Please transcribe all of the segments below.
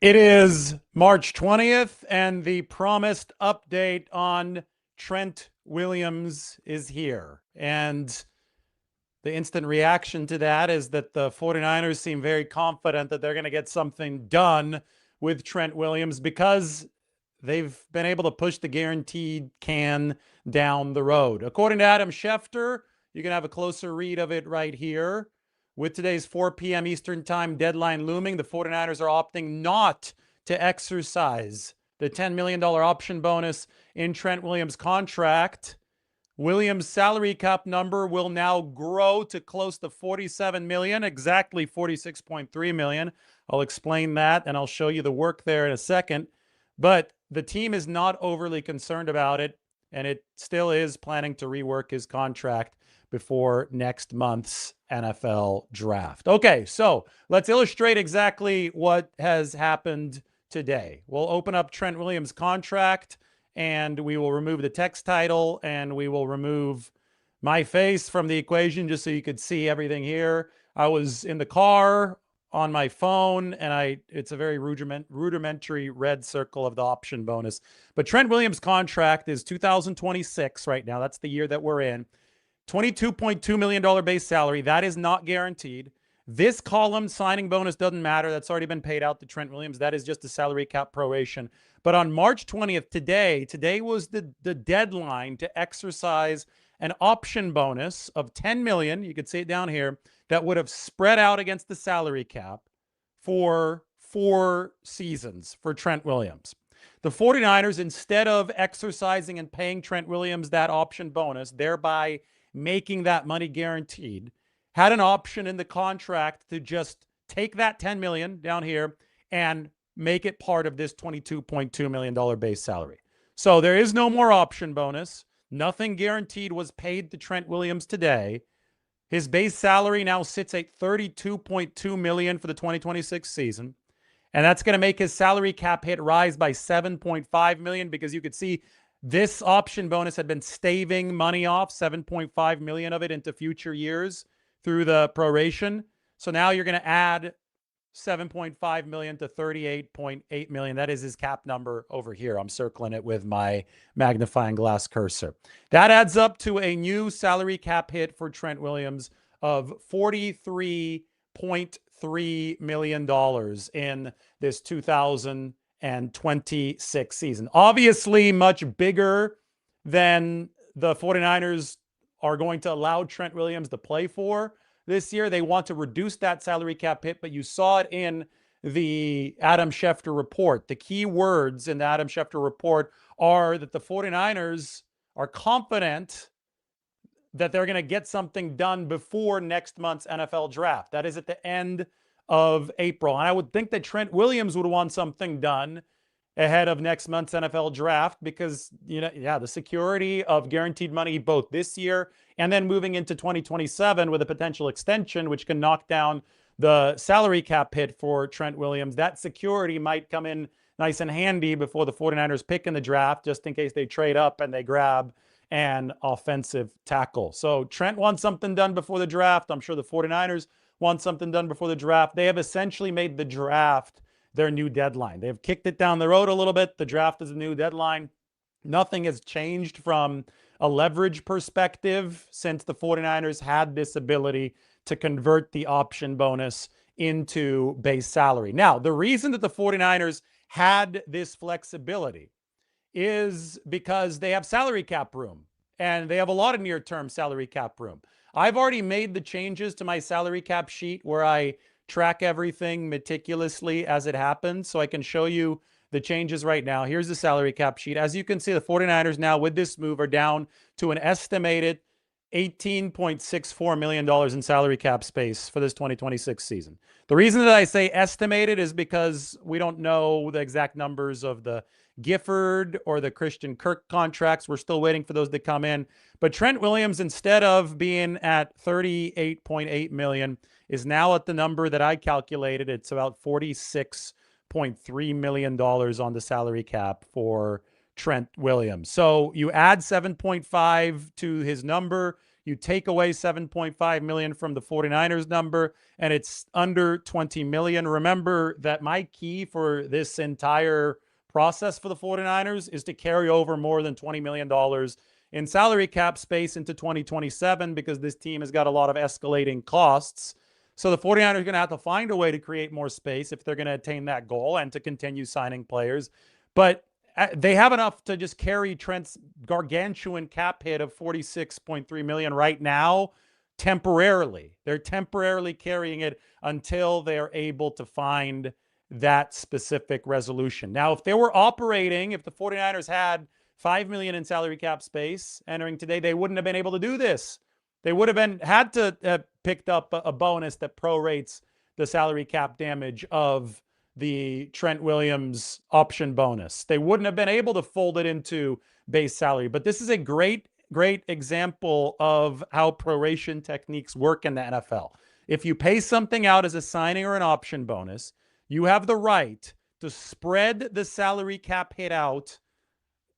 It is March 20th, and the promised update on Trent Williams is here. And the instant reaction to that is that the 49ers seem very confident that they're going to get something done with Trent Williams because they've been able to push the guaranteed can down the road. According to Adam Schefter, you can have a closer read of it right here. With today's 4 p.m. Eastern Time deadline looming, the 49ers are opting not to exercise the $10 million option bonus in Trent Williams' contract. Williams' salary cap number will now grow to close to $47 million, exactly $46.3 million. I'll explain that, and I'll show you the work there in a second. But the team is not overly concerned about it, and it still is planning to rework his contract before next month's NFL draft. Okay, so let's illustrate exactly what has happened today. We'll open up Trent Williams' contract, and we will remove the text title, and we will remove my face from the equation just so you could see everything here. I was in the car on my phone, and it's a very rudimentary red circle of the option bonus. But Trent Williams' contract is 2026 right now. That's the year that we're in. $22.2 million base salary. That is not guaranteed. This column, signing bonus, doesn't matter. That's already been paid out to Trent Williams. That is just a salary cap proration. But on March 20th, today was the deadline to exercise an option bonus of $10 million. You could see it down here. That would have spread out against the salary cap for 4 seasons for Trent Williams. The 49ers, instead of exercising and paying Trent Williams that option bonus, thereby making that money guaranteed, had an option in the contract to just take that $10 million down here and make it part of this $22.2 million base salary. So there is no more option bonus. Nothing guaranteed was paid to Trent Williams today. His base salary now sits at $32.2 million for the 2026 season. And that's going to make his salary cap hit rise by $7.5 million, because you could see this option bonus had been staving money off, $7.5 million of it into future years through the proration. So now you're going to add $7.5 million to $38.8 million. That is his cap number over here. I'm circling it with my magnifying glass cursor. That adds up to a new salary cap hit for Trent Williams of $43.3 million in this 2026 season. Obviously, much bigger than the 49ers are going to allow Trent Williams to play for this year. They want to reduce that salary cap hit, but you saw it in the Adam Schefter report. The key words in the Adam Schefter report are that the 49ers are confident that they're going to get something done before next month's NFL draft. That is at the end of April. And I would think that Trent Williams would want something done ahead of next month's NFL draft because, the security of guaranteed money both this year and then moving into 2027 with a potential extension, which can knock down the salary cap hit for Trent Williams. That security might come in nice and handy before the 49ers pick in the draft, just in case they trade up and they grab an offensive tackle. So Trent wants something done before the draft. I'm sure the 49ers want something done before the draft. They have essentially made the draft their new deadline. They've kicked it down the road a little bit. The draft is a new deadline. Nothing has changed from a leverage perspective since the 49ers had this ability to convert the option bonus into base salary. Now, the reason that the 49ers had this flexibility is because they have salary cap room, and they have a lot of near-term salary cap room. I've already made the changes to my salary cap sheet where I track everything meticulously as it happens, so I can show you the changes right now. Here's the salary cap sheet. As you can see, the 49ers now with this move are down to an estimated $18.64 million in salary cap space for this 2026 season. The reason that I say estimated is because we don't know the exact numbers of the Gifford or the Christian Kirk contracts. We're still waiting for those to come in. But Trent Williams, instead of being at $38.8 million, is now at the number that I calculated. It's about $46.3 million on the salary cap for Trent Williams. So you add 7.5 to his number, You take away $7.5 million from the 49ers number, and it's under $20 million. Remember that my key for this entire process for the 49ers is to carry over more than $20 million in salary cap space into 2027, because this team has got a lot of escalating costs. So the 49ers are going to have to find a way to create more space if they're going to attain that goal and to continue signing players. But they have enough to just carry Trent's gargantuan cap hit of $46.3 million right now temporarily. They're temporarily carrying it until they're able to find that specific resolution. Now, if they were operating, if the 49ers had $5 million in salary cap space entering today, they wouldn't have been able to do this. They would have had to have picked up a bonus that prorates the salary cap damage of the Trent Williams option bonus. They wouldn't have been able to fold it into base salary. But this is a great example of how proration techniques work in the NFL. If you pay something out as a signing or an option bonus, you have the right to spread the salary cap hit out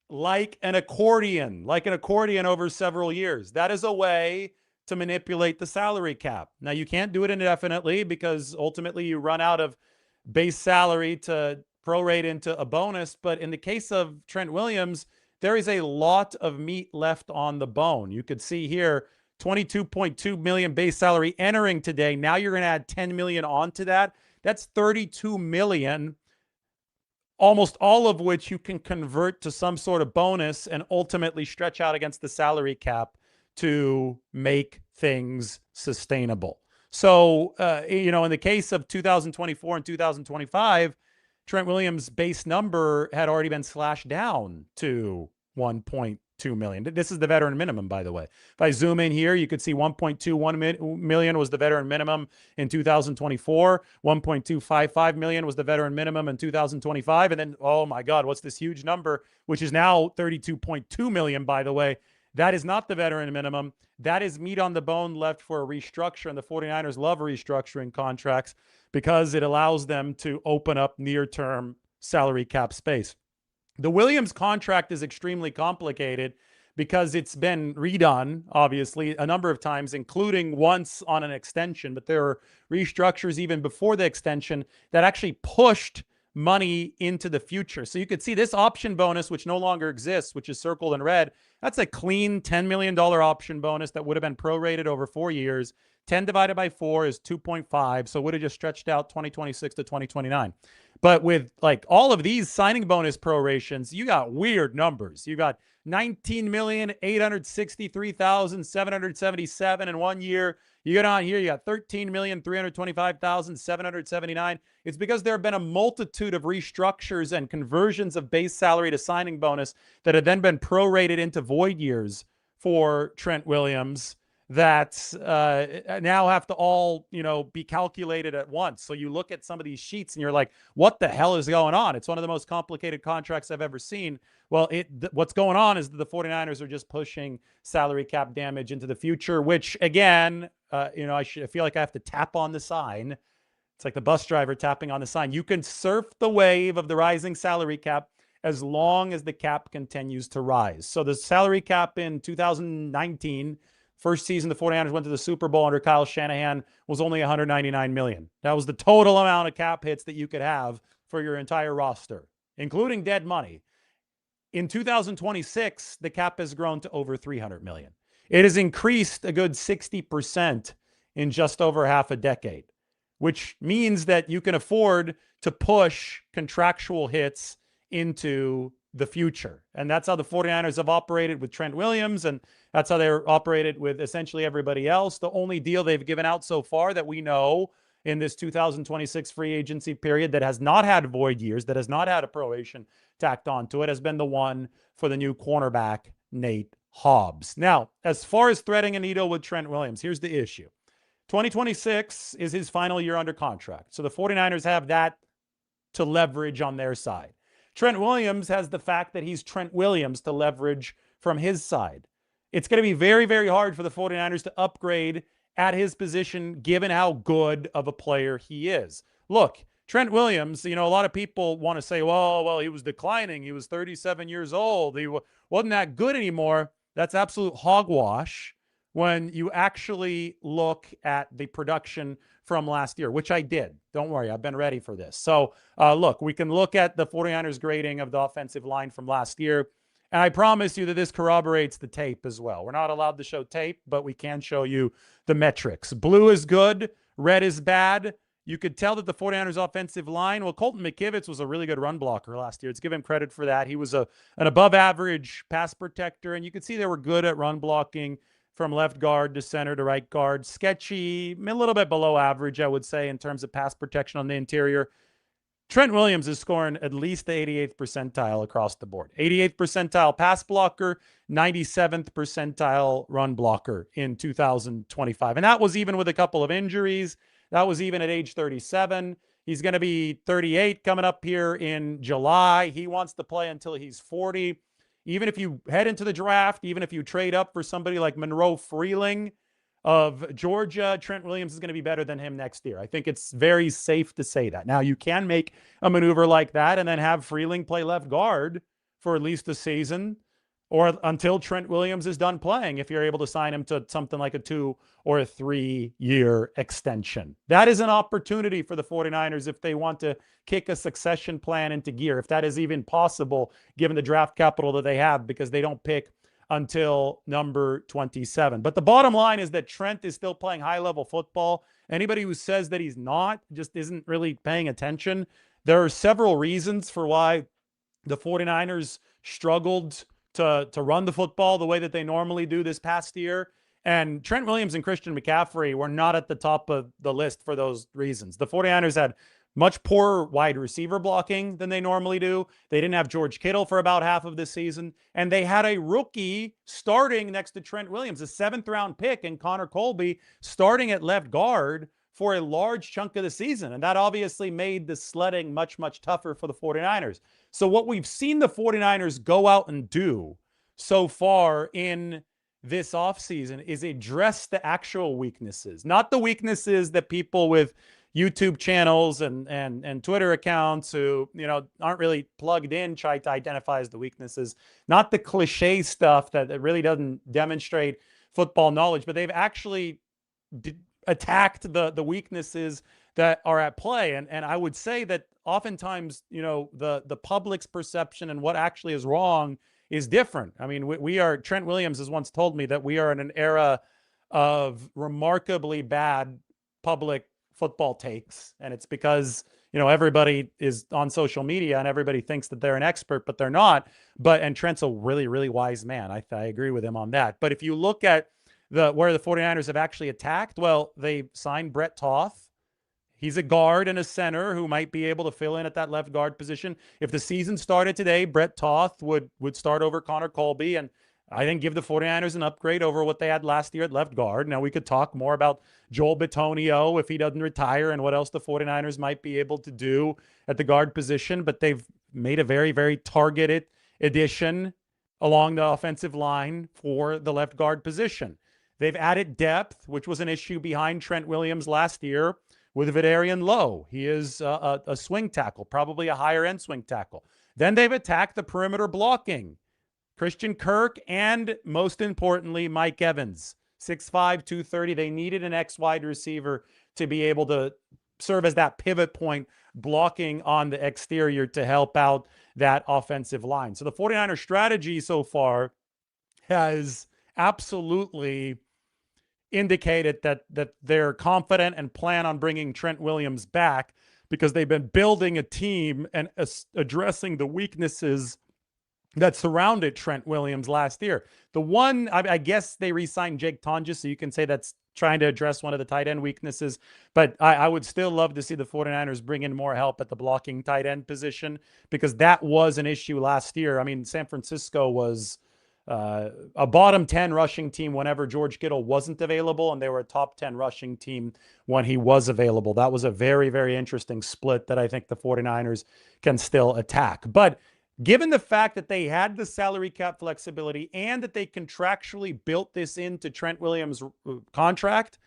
like an accordion over several years. That is a way to manipulate the salary cap. Now, you can't do it indefinitely, because ultimately you run out of base salary to prorate into a bonus. But in the case of Trent Williams, there is a lot of meat left on the bone. You could see here, $22.2 million base salary entering today. Now you're going to add $10 million onto that. That's $32 million, almost all of which you can convert to some sort of bonus and ultimately stretch out against the salary cap to make things sustainable. So, in the case of 2024 and 2025, Trent Williams' base number had already been slashed down to $1.2 million. This is the veteran minimum, by the way. If I zoom in here, you could see $1.21 million was the veteran minimum in 2024. $1.255 million was the veteran minimum in 2025. And then, oh my God, what's this huge number, which is now $32.2 million, by the way. That is not the veteran minimum. That is meat on the bone left for a restructure. And the 49ers love restructuring contracts because it allows them to open up near-term salary cap space. The Williams contract is extremely complicated because it's been redone, obviously, a number of times, including once on an extension. But there are restructures even before the extension that actually pushed money into the future. So you could see this option bonus, which no longer exists, which is circled in red. That's a clean $10 million option bonus that would have been prorated over 4 years. 10 divided by 4 is 2.5. So it would have just stretched out 2026 to 2029. But with like all of these signing bonus prorations, you got weird numbers. You got 19,863,777 in 1 year. You get on here, you got 13,325,779. It's because there have been a multitude of restructures and conversions of base salary to signing bonus that have then been prorated into void years for Trent Williams that now have to all, be calculated at once. So you look at some of these sheets and you're like, what the hell is going on? It's one of the most complicated contracts I've ever seen. Well, what's going on is that the 49ers are just pushing salary cap damage into the future, which again, I feel like I have to tap on the sign. It's like the bus driver tapping on the sign. You can surf the wave of the rising salary cap as long as the cap continues to rise. So the salary cap in 2019, first season the 49ers went to the Super Bowl under Kyle Shanahan, was only $199 million. That was the total amount of cap hits that you could have for your entire roster, including dead money. In 2026, the cap has grown to over $300 million. It has increased a good 60% in just over half a decade, which means that you can afford to push contractual hits into the future. And that's how the 49ers have operated with Trent Williams, and that's how they're operated with essentially everybody else. The only deal they've given out so far that we know in this 2026 free agency period that has not had void years, that has not had a proration tacked onto it, has been the one for the new cornerback, Nate Hobbs. Now, as far as threading a needle with Trent Williams, here's the issue. 2026 is his final year under contract. So the 49ers have that to leverage on their side. Trent Williams has the fact that he's Trent Williams to leverage from his side. It's going to be very, very hard for the 49ers to upgrade at his position, given how good of a player he is. Look, Trent Williams, a lot of people want to say, well, he was declining. He was 37 years old. He wasn't that good anymore. That's absolute hogwash. when you actually look at the production from last year, which I did. Don't worry, I've been ready for this. So look, we can look at the 49ers grading of the offensive line from last year. And I promise you that this corroborates the tape as well. We're not allowed to show tape, but we can show you the metrics. Blue is good. Red is bad. You could tell that the 49ers offensive line, well, Colton McKivitz was a really good run blocker last year. Let's give him credit for that. He was an above average pass protector, and you could see they were good at run blocking from left guard to center to right guard. Sketchy, a little bit below average, I would say, in terms of pass protection on the interior. Trent Williams is scoring at least the 88th percentile across the board. 88th percentile pass blocker, 97th percentile run blocker in 2025. And that was even with a couple of injuries. That was even at age 37. He's going to be 38 coming up here in July. He wants to play until he's 40. Even if you head into the draft, even if you trade up for somebody like Monroe Freeling of Georgia, Trent Williams is going to be better than him next year. I think it's very safe to say that. Now, you can make a maneuver like that and then have Freeling play left guard for at least a season or until Trent Williams is done playing, if you're able to sign him to something like a 2 or a 3-year extension. That is an opportunity for the 49ers if they want to kick a succession plan into gear, if that is even possible, given the draft capital that they have, because they don't pick until number 27. But the bottom line is that Trent is still playing high-level football. Anybody who says that he's not just isn't really paying attention. There are several reasons for why the 49ers struggled to run the football the way that they normally do this past year. And Trent Williams and Christian McCaffrey were not at the top of the list for those reasons. The 49ers had much poorer wide receiver blocking than they normally do. They didn't have George Kittle for about half of this season. And they had a rookie starting next to Trent Williams, a 7th-round pick, and Connor Colby starting at left guard for a large chunk of the season. And that obviously made the sledding much, much tougher for the 49ers. So what we've seen the 49ers go out and do so far in this offseason is address the actual weaknesses, not the weaknesses that people with YouTube channels and Twitter accounts who, aren't really plugged in try to identify as the weaknesses, not the cliche stuff that really doesn't demonstrate football knowledge, but they've actually attacked the weaknesses that are at play. And I would say that oftentimes, the public's perception and what actually is wrong is different. I mean, Trent Williams has once told me that we are in an era of remarkably bad public football takes. And it's because, everybody is on social media and everybody thinks that they're an expert, but they're not. And Trent's a really, really wise man. I agree with him on that. But if you look at where the 49ers have actually attacked, well, they signed Brett Toth. He's a guard and a center who might be able to fill in at that left guard position. If the season started today, Brett Toth would start over Connor Colby, and I think give the 49ers an upgrade over what they had last year at left guard. Now, we could talk more about Joel Bitonio if he doesn't retire and what else the 49ers might be able to do at the guard position, but they've made a very, very targeted addition along the offensive line for the left guard position. They've added depth, which was an issue behind Trent Williams last year, with Vidarian Lowe. He is a swing tackle, probably a higher-end swing tackle. Then they've attacked the perimeter blocking. Christian Kirk and, most importantly, Mike Evans, 6'5", 230. They needed an X-wide receiver to be able to serve as that pivot point blocking on the exterior to help out that offensive line. So the 49ers strategy so far has absolutely indicated that they're confident and plan on bringing Trent Williams back because they've been building a team and addressing the weaknesses that surrounded Trent Williams last year. The one, I guess they re-signed Jake Tonjes, so you can say that's trying to address one of the tight end weaknesses, but I would still love to see the 49ers bring in more help at the blocking tight end position because that was an issue last year. I mean, San Francisco was a bottom 10 rushing team whenever George Kittle wasn't available, and they were a top 10 rushing team when he was available. That was a very, very interesting split that I think the 49ers can still attack. But given the fact that they had the salary cap flexibility and that they contractually built this into Trent Williams' contract,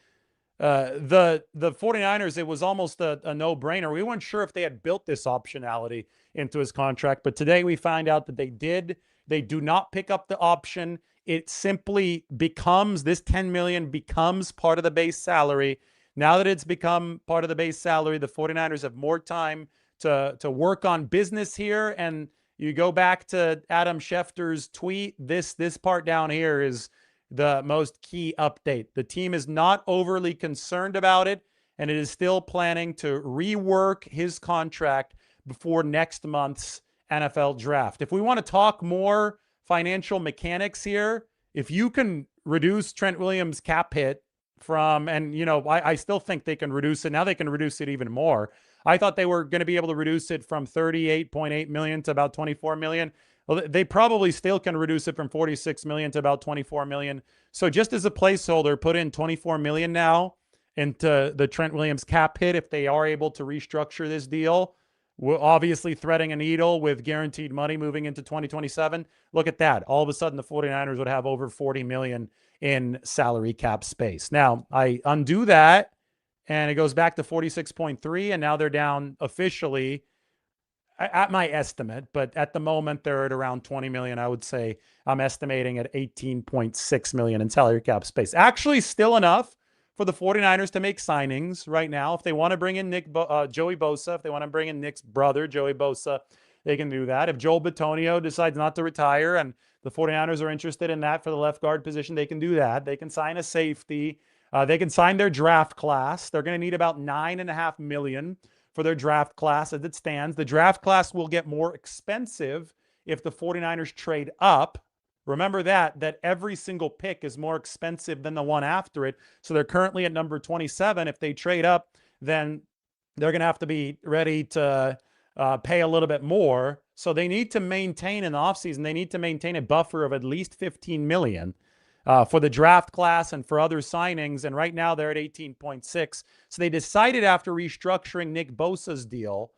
the 49ers, it was almost a no-brainer. We weren't sure if they had built this optionality into his contract, but today we find out that they did. They do not pick up the option it simply becomes, this 10 million becomes part of the base salary. Now that it's become part of the base salary, the 49ers have more time to work on business here. And you go back to Adam Schefter's tweet, this part down here is the most key update. The team is not overly concerned about it, and it is still planning to rework his contract before next month's NFL draft. If we want to talk more financial mechanics here, if you can reduce Trent Williams' cap hit from, and I still think they can reduce it. Now they can reduce it even more. I thought they were going to be able to reduce it from 38.8 million to about 24 million. Well, they probably still can reduce it from 46 million to about 24 million. So just as a placeholder, put in 24 million now into the Trent Williams cap hit if they are able to restructure this deal. We're obviously threading a needle with guaranteed money moving into 2027. Look at that. All of a sudden, the 49ers would have over 40 million in salary cap space. Now, I undo that, and it goes back to 46.3, and now they're down officially at my estimate, but at the moment they're at around 20 million. I would say I'm estimating at 18.6 million in salary cap space. Actually still enough for the 49ers to make signings right now. If they want to bring in Joey Bosa, if they want to bring in Nick's brother, Joey Bosa, they can do that. If Joel Bitonio decides not to retire and the 49ers are interested in that for the left guard position, they can do that. They can sign a safety. They can sign their draft class. They're going to need about $9.5 million for their draft class as it stands. The draft class will get more expensive if the 49ers trade up. Remember that every single pick is more expensive than the one after it. So they're currently at number 27. If they trade up, then they're going to have to be ready to pay a little bit more. So they need to maintain in the offseason, they need to maintain a buffer of at least 15 million for the draft class and for other signings. And right now they're at 18.6. So they decided after restructuring Nick Bosa's deal,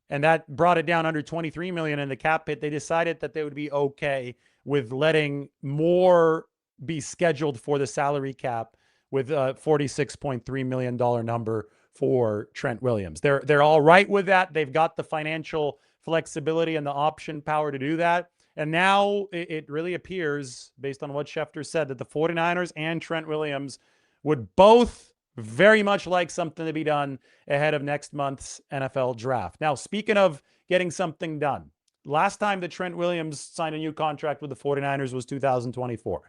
and that brought it down under 23 million in the cap hit, they decided that they would be okay with letting more be scheduled for the salary cap with a $46.3 million number for Trent Williams. They're all right with that. They've got the financial flexibility and the option power to do that. And now it really appears, based on what Schefter said, that the 49ers and Trent Williams would both very much like something to be done ahead of next month's NFL draft. Now, speaking of getting something done, last time that Trent Williams signed a new contract with the 49ers was 2024.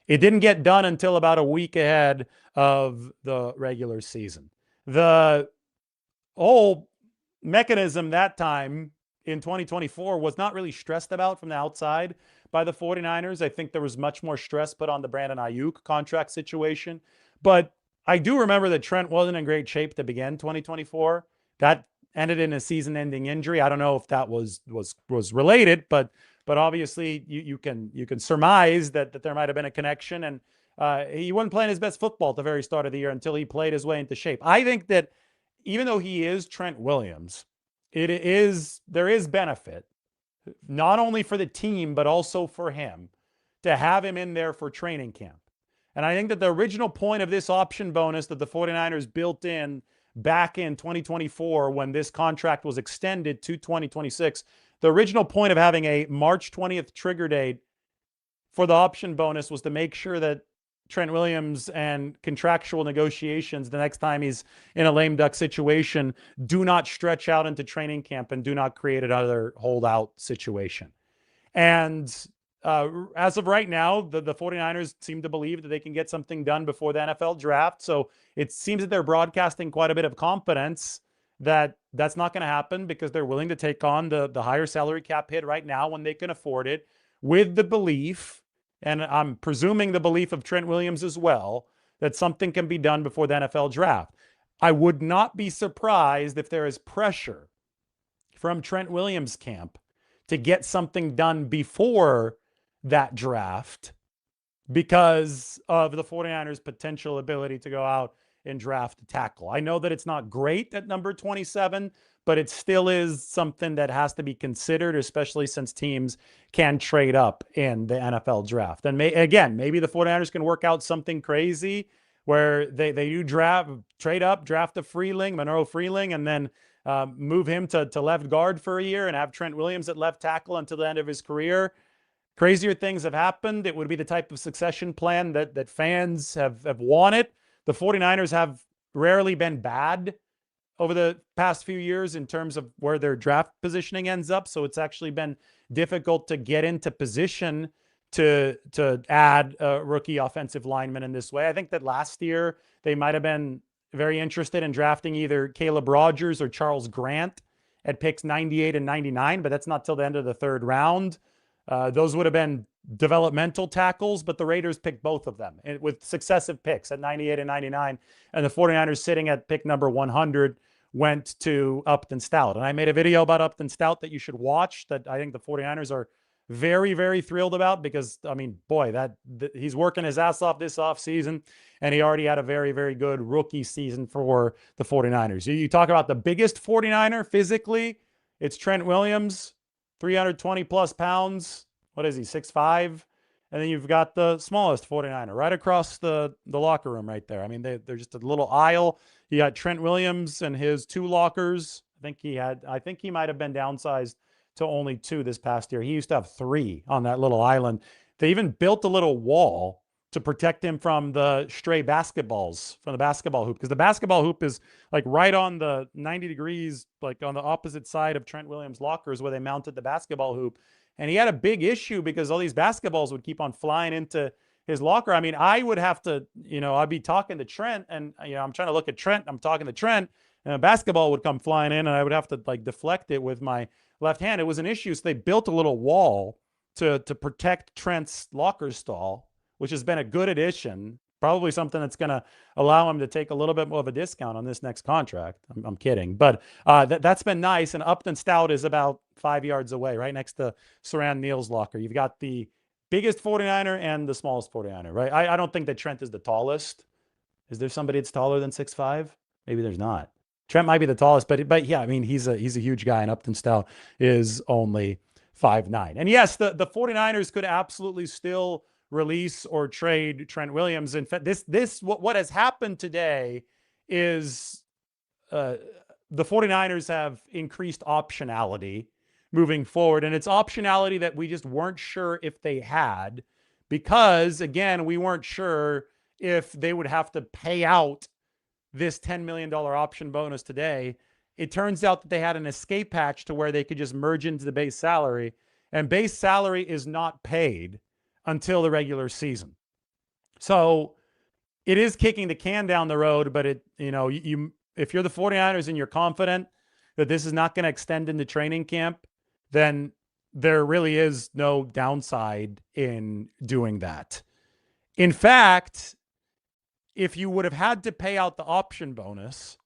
It didn't get done until about a week ahead of the regular season. The whole mechanism that time in 2024 was not really stressed about from the outside by the 49ers. I think there was much more stress put on the Brandon Ayuk contract situation. But I do remember that Trent wasn't in great shape to begin 2024. That ended in a season-ending injury. I don't know if that was related, but obviously you can surmise that there might have been a connection. And he wasn't playing his best football at the very start of the year until he played his way into shape. I think that even though he is Trent Williams, there is benefit, not only for the team, but also for him, to have him in there for training camp. And I think that the original point of this option bonus that the 49ers built in back in 2024, when this contract was extended to 2026, the original point of having a March 20th trigger date for the option bonus was to make sure that Trent Williams and contractual negotiations the next time he's in a lame duck situation do not stretch out into training camp and do not create another holdout situation. And as of right now, the 49ers seem to believe that they can get something done before the NFL draft. So it seems that they're broadcasting quite a bit of confidence that that's not going to happen, because they're willing to take on the higher salary cap hit right now when they can afford it, with the belief, and I'm presuming the belief of Trent Williams as well, that something can be done before the NFL draft. I would not be surprised if there is pressure from Trent Williams' camp to get something done before that draft because of the 49ers' potential ability to go out and draft a tackle. I know that it's not great at number 27, but it still is something that has to be considered, especially since teams can trade up in the NFL draft. And maybe the 49ers can work out something crazy where they do trade up, draft a Monroe Freeling, and then move him to left guard for a year and have Trent Williams at left tackle until the end of his career. crazier things have happened. It would be the type of succession plan that fans have wanted. The 49ers have rarely been bad over the past few years in terms of where their draft positioning ends up. So it's actually been difficult to get into position to add a rookie offensive lineman in this way. I think that last year they might have been very interested in drafting either Caleb Rogers or Charles Grant at picks 98 and 99, but that's not till the end of the third round. Those would have been developmental tackles, but the Raiders picked both of them with successive picks at 98 and 99. And the 49ers, sitting at pick number 100, went to Upton Stout. And I made a video about Upton Stout that you should watch, that I think the 49ers are very, very thrilled about, because, I mean, boy, he's working his ass off this offseason, and he already had a very, very good rookie season for the 49ers. You talk about the biggest 49er physically, it's Trent Williams, 320 plus pounds. What is he, 6'5"? And then you've got the smallest 49er right across the locker room right there. I mean, they're just a little aisle. You got Trent Williams and his 2 lockers. I think he might have been downsized to only 2 this past year. He used to have 3 on that little island. They even built a little wall to protect him from the stray basketballs from the basketball hoop, because the basketball hoop is like right on the 90 degrees, like on the opposite side of Trent Williams' lockers where they mounted the basketball hoop. And he had a big issue because all these basketballs would keep on flying into his locker. I mean, I would have to, I'd be talking to Trent, and, I'm trying to look at Trent. I'm talking to Trent, and a basketball would come flying in, and I would have to like deflect it with my left hand. It was an issue. So they built a little wall to protect Trent's locker stall, which has been a good addition. Probably something that's going to allow him to take a little bit more of a discount on this next contract. I'm kidding. But that's been nice. And Upton Stout is about 5 yards away, right next to Saran Neal's locker. You've got the biggest 49er and the smallest 49er, right? I don't think that Trent is the tallest. Is there somebody that's taller than 6'5"? Maybe there's not. Trent might be the tallest, but yeah, I mean, he's a huge guy, and Upton Stout is only 5'9". And yes, the 49ers could absolutely still release or trade Trent Williams. In fact, what has happened today is the 49ers have increased optionality moving forward. And it's optionality that we just weren't sure if they had, because, again, we weren't sure if they would have to pay out this $10 million option bonus today. It turns out that they had an escape hatch to where they could just merge into the base salary, and base salary is not paid until the regular season. So it is kicking the can down the road, but if you're the 49ers and you're confident that this is not going to extend into training camp, then there really is no downside in doing that. In fact, if you would have had to pay out the option bonus,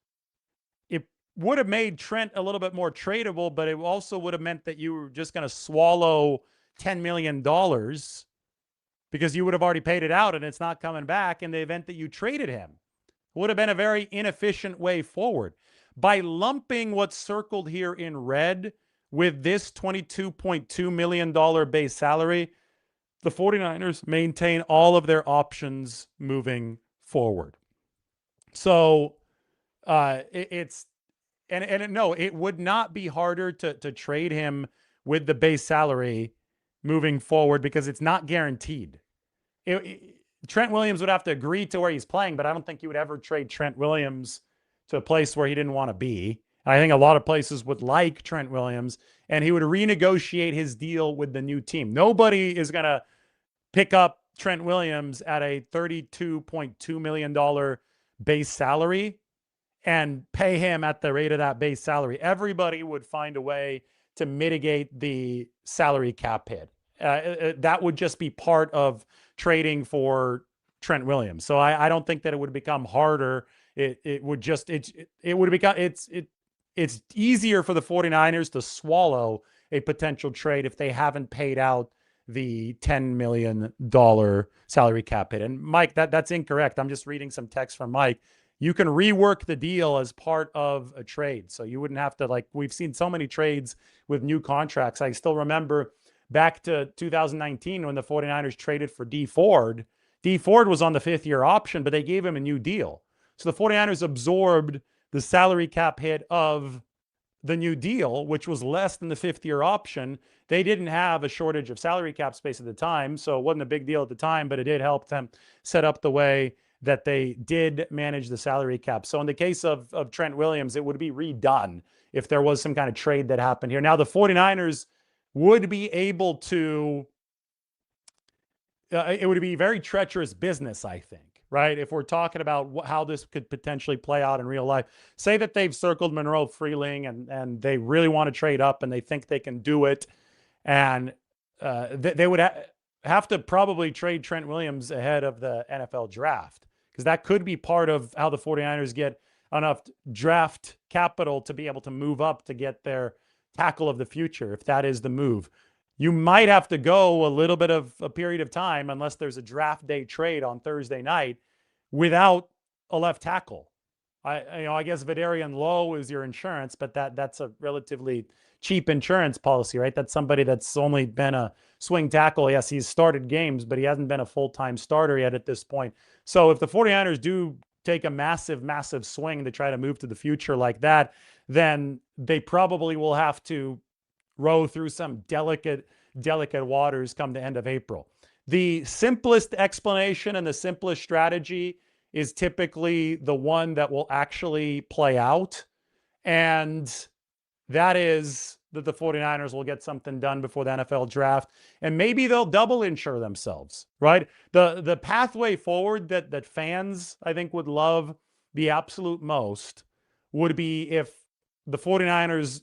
it would have made Trent a little bit more tradable, but it also would have meant that you were just going to swallow $10 million because you would have already paid it out and it's not coming back in the event that you traded him. It would have been a very inefficient way forward. By lumping what's circled here in red with this $22.2 million base salary, the 49ers maintain all of their options moving forward. So it would not be harder to trade him with the base salary moving forward because it's not guaranteed. Trent Williams would have to agree to where he's playing, but I don't think you would ever trade Trent Williams to a place where he didn't want to be. I think a lot of places would like Trent Williams, and he would renegotiate his deal with the new team. Nobody is going to pick up Trent Williams at a $32.2 million base salary and pay him at the rate of that base salary. Everybody would find a way to mitigate the salary cap hit. That would just be part of trading for Trent Williams. So I don't think that it would become harder. It's easier for the 49ers to swallow a potential trade if they haven't paid out the $10 million salary cap hit. And Mike, that's incorrect. I'm just reading some text from Mike. You can rework the deal as part of a trade. So you wouldn't have to, we've seen so many trades with new contracts. I still remember back to 2019 when the 49ers traded for D Ford. D Ford was on the 5th-year option, but they gave him a new deal. So the 49ers absorbed the salary cap hit of the new deal, which was less than the fifth-year option, they didn't have a shortage of salary cap space at the time, so it wasn't a big deal at the time, but it did help them set up the way that they did manage the salary cap. So in the case of Trent Williams, it would be redone if there was some kind of trade that happened here. Now, the 49ers would be able to, it would be very treacherous business, I think, right? If we're talking about how this could potentially play out in real life. Say that they've circled Monroe Freeling and they really want to trade up and they think they can do it. And they would have to probably trade Trent Williams ahead of the NFL draft, because that could be part of how the 49ers get enough draft capital to be able to move up to get their tackle of the future, if that is the move. You might have to go a little bit of a period of time, unless there's a draft day trade on Thursday night, without a left tackle. I guess Vidarian Lowe is your insurance, but that's a relatively cheap insurance policy, right? That's somebody that's only been a swing tackle. Yes, he's started games, but he hasn't been a full-time starter yet at this point. So if the 49ers do take a massive, massive swing to try to move to the future like that, then they probably will have to row through some delicate waters come the end of April. The simplest explanation and the simplest strategy is typically the one that will actually play out. And that is that the 49ers will get something done before the NFL draft. And maybe they'll double insure themselves, right? The pathway forward that fans, I think, would love the absolute most would be if the 49ers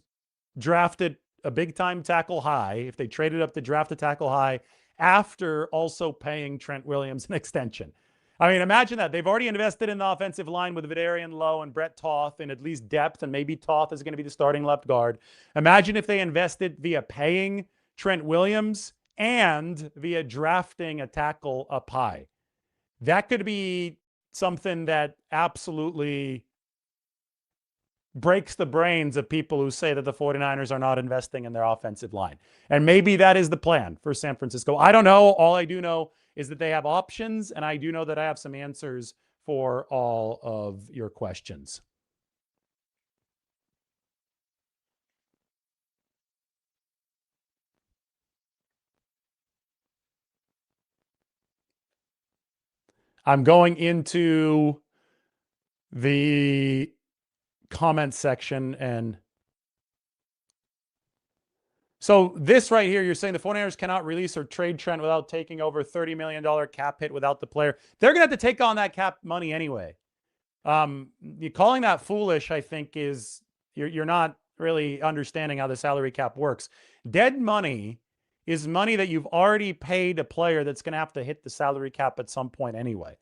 drafted a big-time tackle high, if they traded up to draft a tackle high, after also paying Trent Williams an extension. I mean, imagine that. They've already invested in the offensive line with Vidarian Lowe and Brett Toth in at least depth, and maybe Toth is going to be the starting left guard. Imagine if they invested via paying Trent Williams and via drafting a tackle up high. That could be something that absolutely breaks the brains of people who say that the 49ers are not investing in their offensive line. And maybe that is the plan for San Francisco. I don't know. All I do know is that they have options, and I do know that I have some answers for all of your questions. I'm going into the comment section, and so this right here, you're saying the 49ers cannot release or trade Trent without taking over $30 million cap hit without the player. They're going to have to take on that cap money anyway. Calling that foolish, I think, is you're not really understanding how the salary cap works. Dead money is money that you've already paid a player that's going to have to hit the salary cap at some point anyway.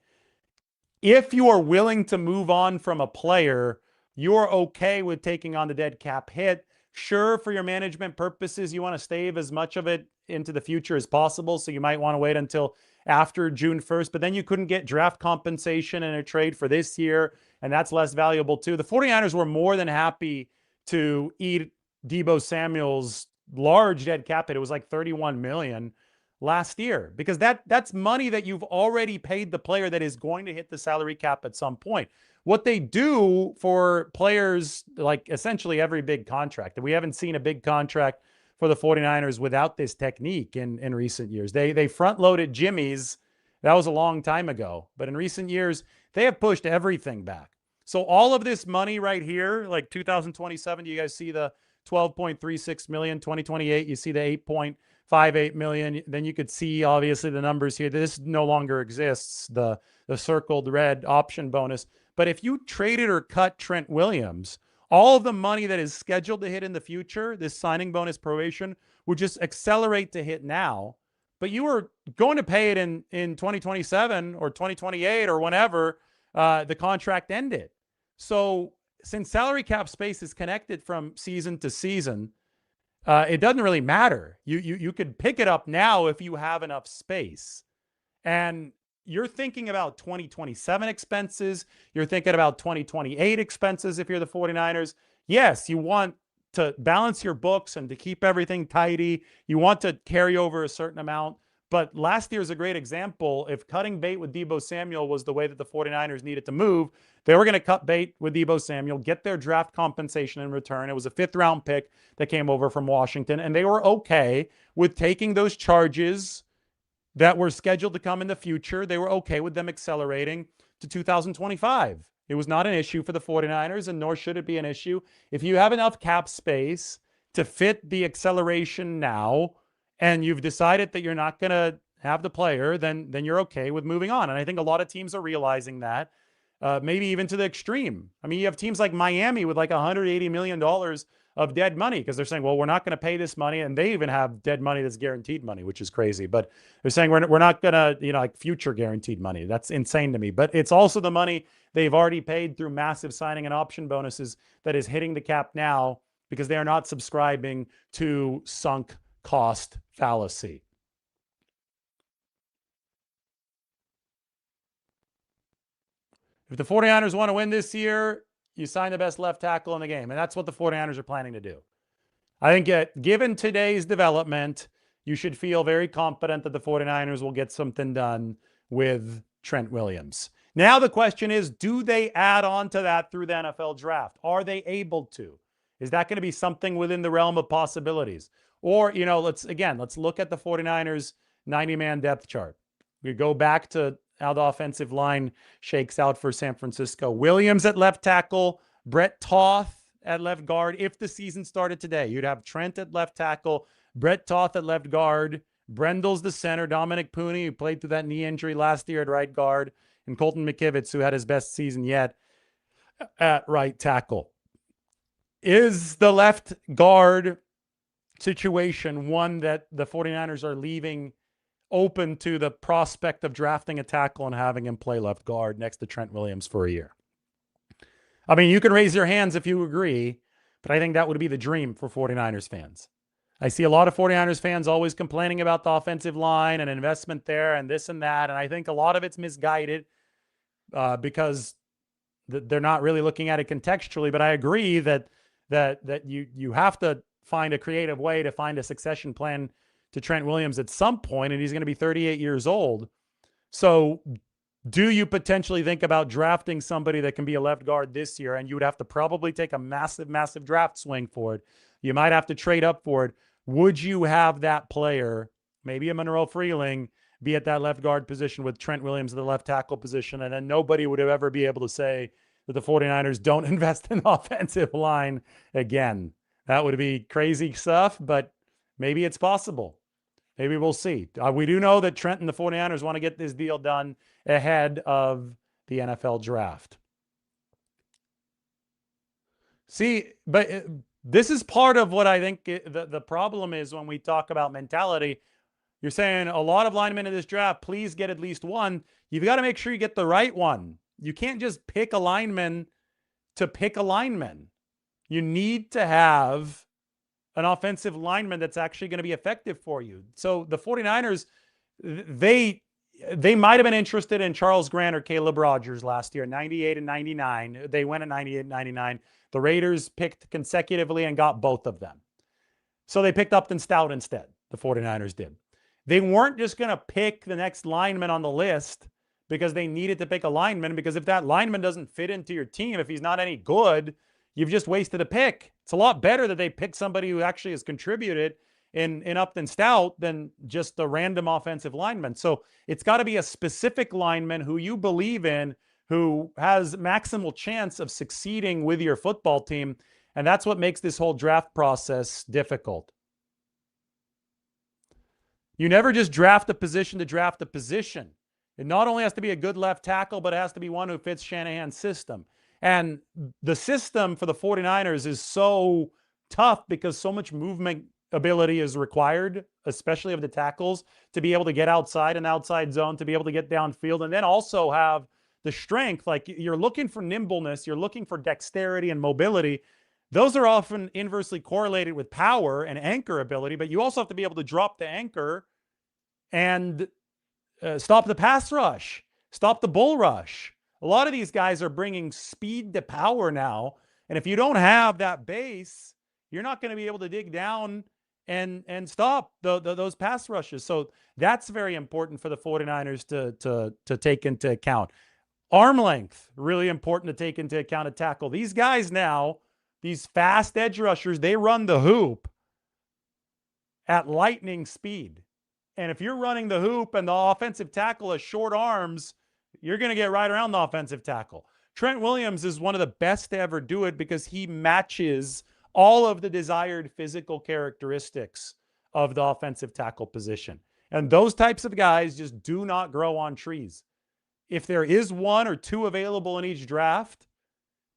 If you are willing to move on from a player, you're okay with taking on the dead cap hit. Sure, for your management purposes, you want to save as much of it into the future as possible. So you might want to wait until after June 1st, but then you couldn't get draft compensation in a trade for this year, and that's less valuable too. The 49ers were more than happy to eat Deebo Samuel's large dead cap hit. It was like $31 million last year, because that's money that you've already paid the player that is going to hit the salary cap at some point. What they do for players, like essentially every big contract, and we haven't seen a big contract for the 49ers without this technique in recent years. They front-loaded Jimmy's. That was a long time ago. But in recent years, they have pushed everything back. So all of this money right here, like 2027, you guys see the $12.36 million, 2028, you see the $8.58 million. Then you could see, obviously, the numbers here. This no longer exists, the circled red option bonus. But if you traded or cut Trent Williams, all of the money that is scheduled to hit in the future, this signing bonus proration, would just accelerate to hit now. But you were going to pay it in 2027 or 2028 or whenever the contract ended. So since salary cap space is connected from season to season, it doesn't really matter. You could pick it up now if you have enough space. And you're thinking about 2027 expenses. You're thinking about 2028 expenses if you're the 49ers. Yes, you want to balance your books and to keep everything tidy. You want to carry over a certain amount. But last year is a great example. If cutting bait with Deebo Samuel was the way that the 49ers needed to move, they were going to cut bait with Deebo Samuel, get their draft compensation in return. It was a 5th-round pick that came over from Washington, and they were okay with taking those charges that were scheduled to come in the future. They were okay with them accelerating to 2025. It was not an issue for the 49ers, and nor should it be an issue. If you have enough cap space to fit the acceleration now, and you've decided that you're not going to have the player, then you're okay with moving on. And I think a lot of teams are realizing that, maybe even to the extreme. I mean, you have teams like Miami with like $180 million of dead money because they're saying, well, we're not going to pay this money. And they even have dead money that's guaranteed money, which is crazy. But they're saying we're not going to, like future guaranteed money. That's insane to me. But it's also the money they've already paid through massive signing and option bonuses that is hitting the cap now because they are not subscribing to sunk cost fallacy. If the 49ers want to win this year, you sign the best left tackle in the game. And that's what the 49ers are planning to do. I think given today's development, you should feel very confident that the 49ers will get something done with Trent Williams. Now the question is, do they add on to that through the NFL draft? Are they able to? Is that going to be something within the realm of possibilities? Or, let's look at the 49ers 90-man depth chart. We go back to how the offensive line shakes out for San Francisco. Williams at left tackle, Brett Toth at left guard. If the season started today, you'd have Trent at left tackle, Brett Toth at left guard, Brendel's the center, Dominic Pooney, who played through that knee injury last year at right guard, and Colton McKivitz, who had his best season yet at right tackle. Is the left guard situation one that the 49ers are leaving open to the prospect of drafting a tackle and having him play left guard next to Trent Williams for a year? I mean, you can raise your hands if you agree, but I think that would be the dream for 49ers fans. I see a lot of 49ers fans always complaining about the offensive line and investment there and this and that, and I think a lot of it's misguided because they're not really looking at it contextually, but I agree that you have to find a creative way to find a succession plan to Trent Williams at some point, and he's going to be 38 years old. So do you potentially think about drafting somebody that can be a left guard this year? And you would have to probably take a massive, massive draft swing for it. You might have to trade up for it. Would you have that player, maybe a Monroe Freeling, be at that left guard position with Trent Williams at the left tackle position? And then nobody would ever be able to say that the 49ers don't invest in the offensive line again. That would be crazy stuff, but maybe it's possible. Maybe we'll see. We do know that Trent and the 49ers want to get this deal done ahead of the NFL draft. See, but this is part of what I think the problem is when we talk about mentality. You're saying a lot of linemen in this draft, please get at least one. You've got to make sure you get the right one. You can't just pick a lineman to pick a lineman. You need to have an offensive lineman that's actually going to be effective for you. So the 49ers, they might have been interested in Charles Grant or Caleb Rogers last year, 98 and 99. They went at 98 and 99. The Raiders picked consecutively and got both of them. So they picked Upton Stout instead. The 49ers did. They weren't just going to pick the next lineman on the list because they needed to pick a lineman, because if that lineman doesn't fit into your team, if he's not any good, you've just wasted a pick. It's a lot better that they pick somebody who actually has contributed in Upton Stout than just a random offensive lineman. So it's got to be a specific lineman who you believe in, who has maximal chance of succeeding with your football team. And that's what makes this whole draft process difficult. You never just draft a position to draft a position. It not only has to be a good left tackle, but it has to be one who fits Shanahan's system. And the system for the 49ers is so tough because so much movement ability is required, especially of the tackles, to be able to get outside an outside zone, to be able to get downfield, and then also have the strength. Like, you're looking for nimbleness, you're looking for dexterity and mobility. Those are often inversely correlated with power and anchor ability, but you also have to be able to drop the anchor and stop the pass rush, stop the bull rush. A lot of these guys are bringing speed to power now. And if you don't have that base, you're not going to be able to dig down and stop those pass rushes. So that's very important for the 49ers to take into account. Arm length, really important to take into account, a tackle. These guys now, these fast edge rushers, they run the hoop at lightning speed. And if you're running the hoop and the offensive tackle has short arms, you're going to get right around the offensive tackle. Trent Williams is one of the best to ever do it because he matches all of the desired physical characteristics of the offensive tackle position. And those types of guys just do not grow on trees. If there is one or two available in each draft,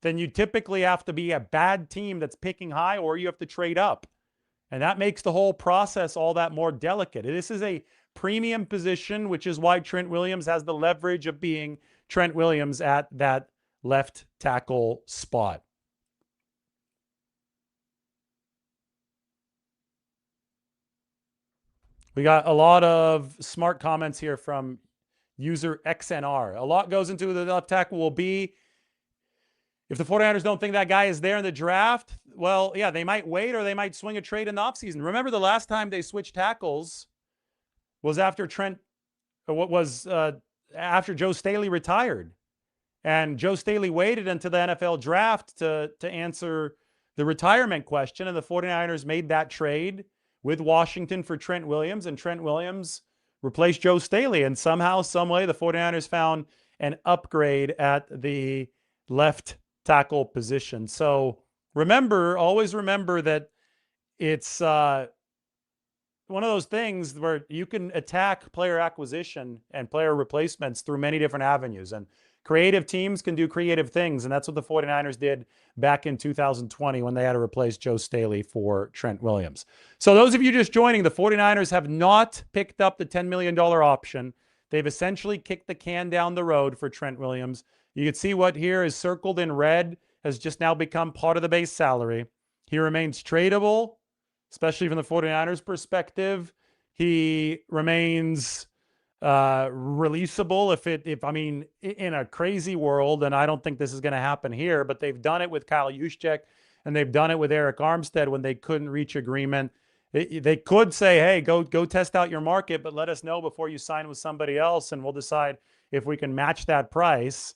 then you typically have to be a bad team that's picking high, or you have to trade up. And that makes the whole process all that more delicate. This is a premium position, which is why Trent Williams has the leverage of being Trent Williams at that left tackle spot. We got a lot of smart comments here from user XNR. A lot goes into the left tackle will be. If the 49ers don't think that guy is there in the draft, well, yeah, they might wait or they might swing a trade in the offseason. Remember the last time they switched tackles was after after Joe Staley retired. And Joe Staley waited until the NFL draft to answer the retirement question. And the 49ers made that trade with Washington for Trent Williams. And Trent Williams replaced Joe Staley. And somehow, some way, the 49ers found an upgrade at the left tackle position. So always remember that it's one of those things where you can attack player acquisition and player replacements through many different avenues. And creative teams can do creative things. And that's what the 49ers did back in 2020 when they had to replace Joe Staley for Trent Williams. So those of you just joining, the 49ers have not picked up the $10 million option. They've essentially kicked the can down the road for Trent Williams. You can see what here is circled in red has just now become part of the base salary. He remains tradable, especially from the 49ers perspective. He remains releasable if in a crazy world, and I don't think this is going to happen here, but they've done it with Kyle Juszczyk and they've done it with Eric Armstead when they couldn't reach agreement. They could say, hey, go test out your market, but let us know before you sign with somebody else and we'll decide if we can match that price.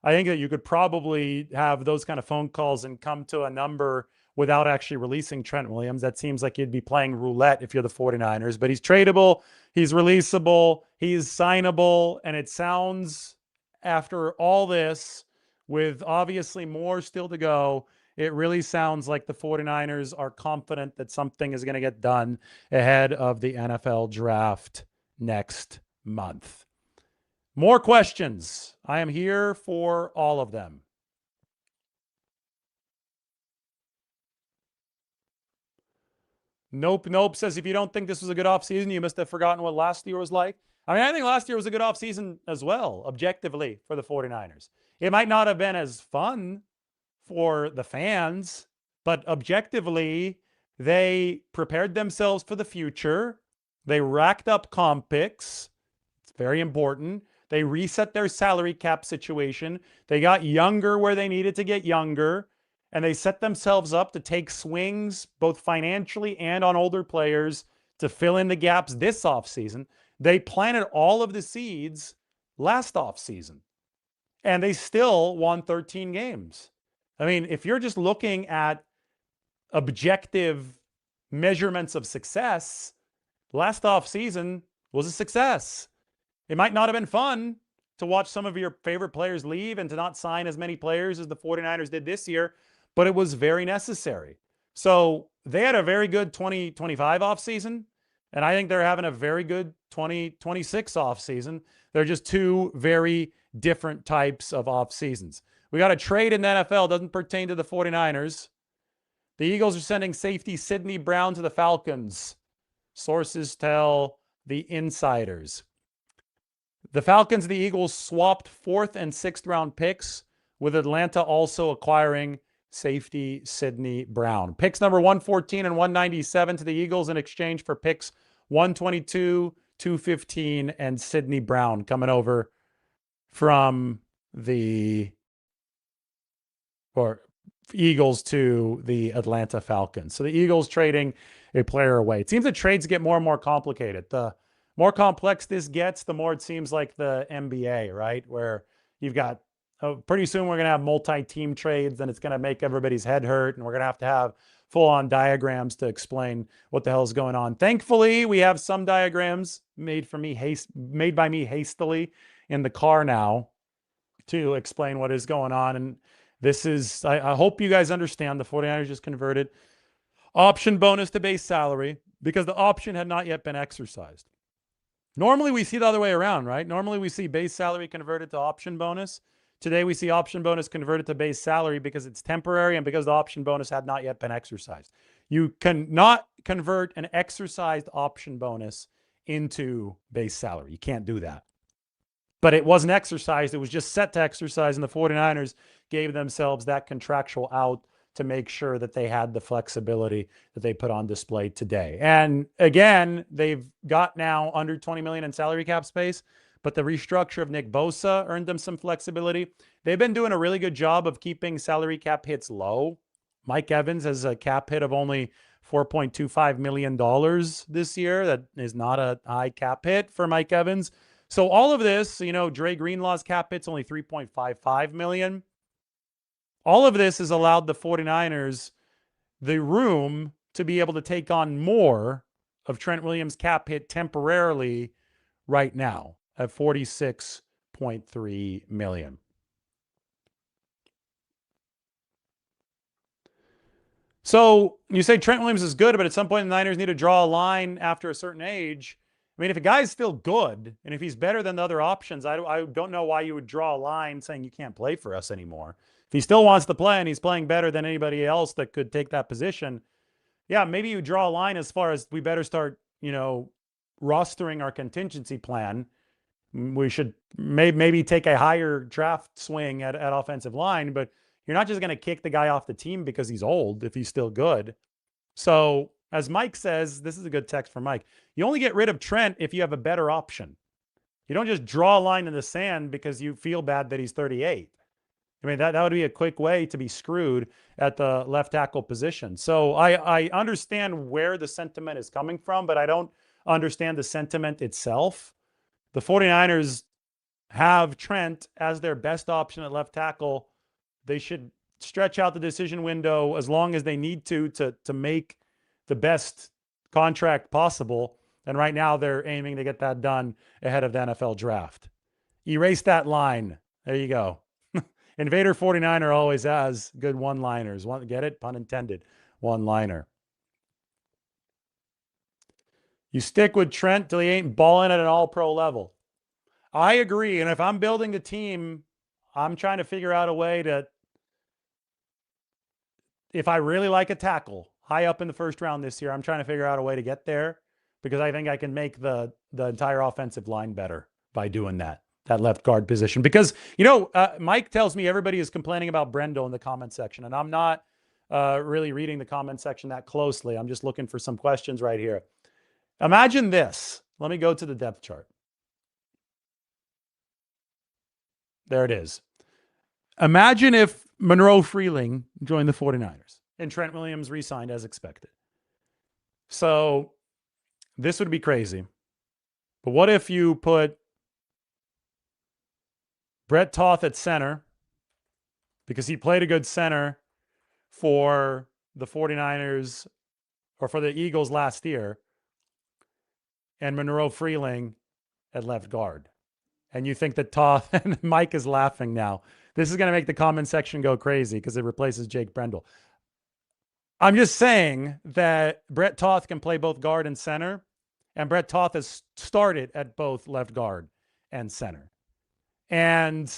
I think that you could probably have those kind of phone calls and come to a number without actually releasing Trent Williams. That seems like you'd be playing roulette if you're the 49ers, but he's tradable, he's releasable, he's signable, and it sounds, after all this, with obviously more still to go, it really sounds like the 49ers are confident that something is going to get done ahead of the NFL draft next month. More questions. I am here for all of them. Nope says, if you don't think this was a good offseason, you must have forgotten what last year was like. I think last year was a good offseason as well, objectively, for the 49ers. It might not have been as fun for the fans, but objectively, they prepared themselves for the future. They racked up comp picks. It's very important. They reset their salary cap situation. They got younger where they needed to get younger. And they set themselves up to take swings, both financially and on older players, to fill in the gaps this offseason. They planted all of the seeds last offseason. And they still won 13 games. If you're just looking at objective measurements of success, last offseason was a success. It might not have been fun to watch some of your favorite players leave and to not sign as many players as the 49ers did this year, but it was very necessary. So they had a very good 2025 offseason, and I think they're having a very good 2026 offseason. They're just two very different types of off seasons. We got a trade in the NFL, doesn't pertain to the 49ers. The Eagles are sending safety Sidney Brown to the Falcons. Sources tell the insiders. The Falcons and the Eagles swapped 4th and 6th round picks, with Atlanta also acquiring safety Sidney Brown. Picks number 114 and 197 to the Eagles in exchange for picks 122, 215, and Sidney Brown coming over from the Eagles to the Atlanta Falcons. So the Eagles trading a player away. It seems that trades get more and more complicated. The more complex this gets, the more it seems like the NBA, right? Where you've got, pretty soon we're going to have multi-team trades and it's going to make everybody's head hurt. And we're going to have full-on diagrams to explain what the hell is going on. Thankfully, we have some diagrams made by me hastily in the car now to explain what is going on. And this is, I hope you guys understand, the 49ers just converted option bonus to base salary because the option had not yet been exercised. Normally we see the other way around, right? Normally we see base salary converted to option bonus. Today we see option bonus converted to base salary because it's temporary and because the option bonus had not yet been exercised. You cannot convert an exercised option bonus into base salary. You can't do that. But it wasn't exercised. It was just set to exercise, and the 49ers gave themselves that contractual out to make sure that they had the flexibility that they put on display today. And again, they've got now under $20 million in salary cap space, but the restructure of Nick Bosa earned them some flexibility. They've been doing a really good job of keeping salary cap hits low. Mike Evans has a cap hit of only $4.25 million this year. That is not a high cap hit for Mike Evans. So all of this, Dre Greenlaw's cap hit's only $3.55 million. All of this has allowed the 49ers the room to be able to take on more of Trent Williams' cap hit temporarily right now at $46.3 million. So you say Trent Williams is good, but at some point the Niners need to draw a line after a certain age. I mean, if a guy's still good and if he's better than the other options, I don't know why you would draw a line saying you can't play for us anymore. If he still wants to play and he's playing better than anybody else that could take that position, yeah, maybe you draw a line as far as we better start, rostering our contingency plan. We should maybe take a higher draft swing at offensive line, but you're not just going to kick the guy off the team because he's old if he's still good. So as Mike says, this is a good text from Mike. You only get rid of Trent if you have a better option. You don't just draw a line in the sand because you feel bad that he's 38. I mean, that would be a quick way to be screwed at the left tackle position. So I understand where the sentiment is coming from, but I don't understand the sentiment itself. The 49ers have Trent as their best option at left tackle. They should stretch out the decision window as long as they need to make the best contract possible. And right now they're aiming to get that done ahead of the NFL draft. Erase that line. There you go. Invader 49er always has good one-liners. Get it? Pun intended. One-liner. You stick with Trent till he ain't balling at an all-pro level. I agree. And if I'm building a team, I'm trying to figure out a way to, if I really like a tackle high up in the first round this year, I'm trying to figure out a way to get there because I think I can make the entire offensive line better by doing that left guard position. Because, Mike tells me everybody is complaining about Brendel in the comment section, and I'm not really reading the comment section that closely. I'm just looking for some questions right here. Imagine this. Let me go to the depth chart. There it is. Imagine if Monroe Freeling joined the 49ers and Trent Williams re-signed as expected. So this would be crazy. But what if you put Brett Toth at center because he played a good center for the 49ers or for the Eagles last year, and Monroe Freeling at left guard? And you think that Toth, and Mike is laughing now. This is going to make the comment section go crazy because it replaces Jake Brendel. I'm just saying that Brett Toth can play both guard and center, and Brett Toth has started at both left guard and center. And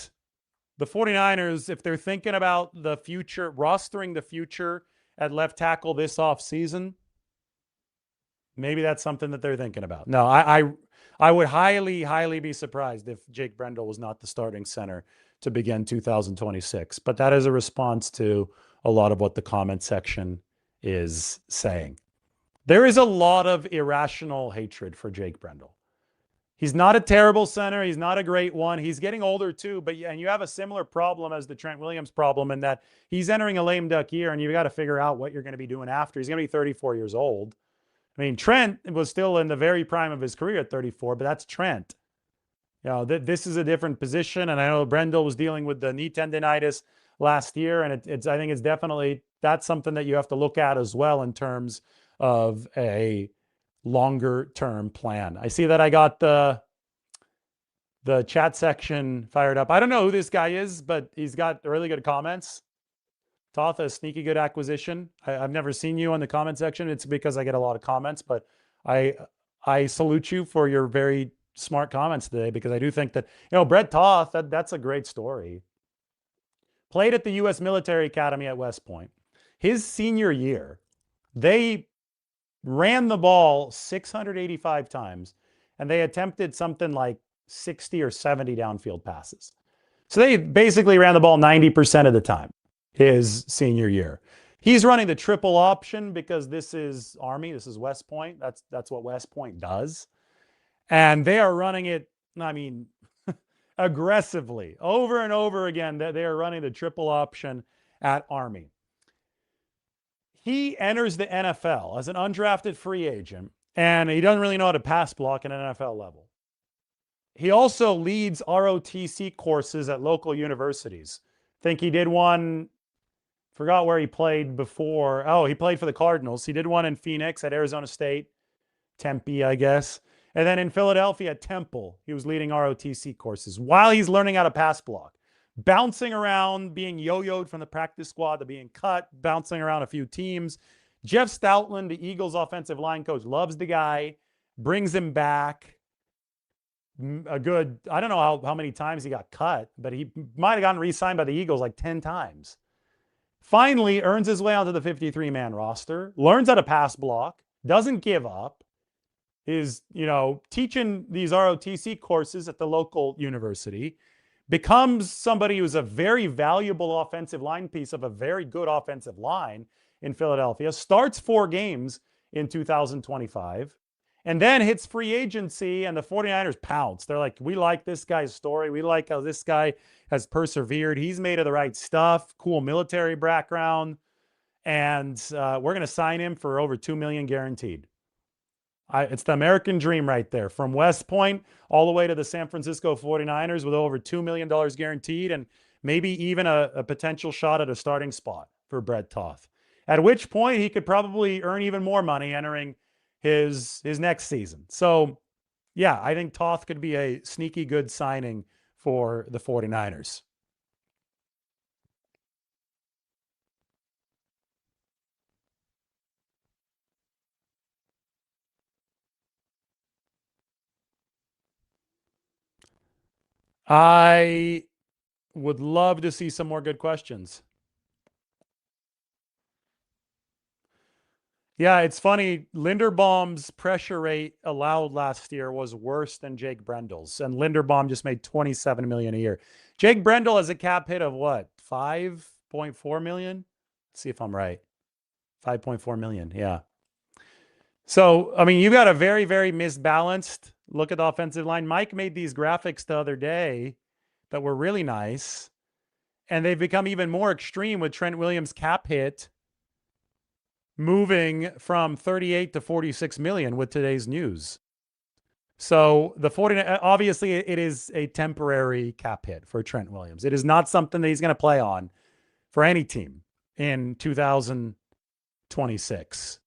the 49ers, if they're thinking about the future, rostering the future at left tackle this offseason, maybe that's something that they're thinking about. No, I would highly, highly be surprised if Jake Brendel was not the starting center to begin 2026. But that is a response to a lot of what the comment section is saying. There is a lot of irrational hatred for Jake Brendel. He's not a terrible center. He's not a great one. He's getting older too, and you have a similar problem as the Trent Williams problem in that he's entering a lame duck year, and you've got to figure out what you're going to be doing after. He's going to be 34 years old. I mean, Trent was still in the very prime of his career at 34, but that's Trent. You know, this is a different position. And I know Brendel was dealing with the knee tendonitis last year. And I think it's definitely, that's something that you have to look at as well in terms of a longer term plan. I see that I got the chat section fired up. I don't know who this guy is, but he's got really good comments. Toth, a sneaky good acquisition. I've never seen you in the comment section. It's because I get a lot of comments, but I salute you for your very smart comments today, because I do think that, Brett Toth, that's a great story. Played at the U.S. Military Academy at West Point. His senior year, they ran the ball 685 times, and they attempted something like 60 or 70 downfield passes. So they basically ran the ball 90% of the time his senior year. He's running the triple option because this is Army, this is West Point. That's what West Point does. And they are running it, I mean, aggressively over and over again. They are running the triple option at Army. He enters the NFL as an undrafted free agent, and he doesn't really know how to pass block at an NFL level. He also leads ROTC courses at local universities. I think he did one, forgot where he played before. Oh, he played for the Cardinals. He did one in Phoenix at Arizona State, Tempe, I guess. And then in Philadelphia at Temple, he was leading ROTC courses while he's learning how to pass block. Bouncing around, being yo-yoed from the practice squad to being cut, bouncing around a few teams. Jeff Stoutland, the Eagles offensive line coach, loves the guy, brings him back. A good, I don't know how many times he got cut, but he might have gotten re-signed by the Eagles like 10 times. Finally, earns his way onto the 53-man roster, learns how to pass block, doesn't give up, is, teaching these ROTC courses at the local university, becomes somebody who's a very valuable offensive line piece of a very good offensive line in Philadelphia, starts 4 games in 2025, and then hits free agency, and the 49ers pounce. They're like, we like this guy's story. We like how this guy has persevered. He's made of the right stuff, cool military background, and we're going to sign him for over $2 million guaranteed. It's the American dream right there. From West Point all the way to the San Francisco 49ers with over $2 million guaranteed, and maybe even a potential shot at a starting spot for Brett Toth. At which point he could probably earn even more money entering his next season. So, yeah, I think Toth could be a sneaky good signing for the 49ers. I would love to see some more good questions. Yeah, it's funny. Linderbaum's pressure rate allowed last year was worse than Jake Brendel's, and Linderbaum just made $27 million a year. Jake Brendel has a cap hit of what? 5.4 million? Let's see if I'm right. 5.4 million. Yeah. So, I mean, you got a very, very misbalanced look at the offensive line. Mike made these graphics the other day that were really nice, and they've become even more extreme with Trent Williams' cap hit moving from 38 to 46 million with today's news. So the 40, obviously it is a temporary cap hit for Trent Williams. It is not something that he's going to play on for any team in 2026.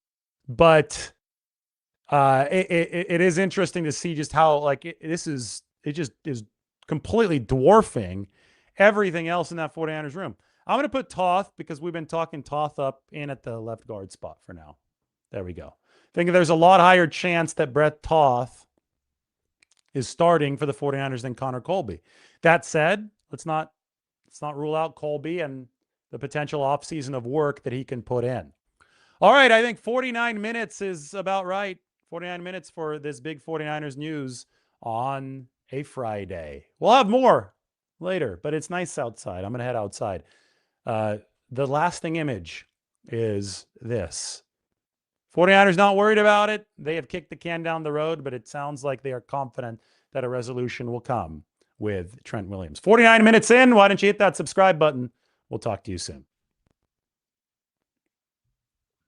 But it is interesting to see just how it just is completely dwarfing everything else in that 49ers room. I'm going to put Toth, because we've been talking Toth up in at the left guard spot for now. There we go. I think there's a lot higher chance that Brett Toth is starting for the 49ers than Connor Colby. That said, let's not rule out Colby and the potential offseason of work that he can put in. All right, I think 49 minutes is about right. 49 minutes for this big 49ers news on a Friday. We'll have more later, but it's nice outside. I'm going to head outside. The lasting image is this. 49ers not worried about it. They have kicked the can down the road, but it sounds like they are confident that a resolution will come with Trent Williams. 49 minutes in. Why don't you hit that subscribe button? We'll talk to you soon.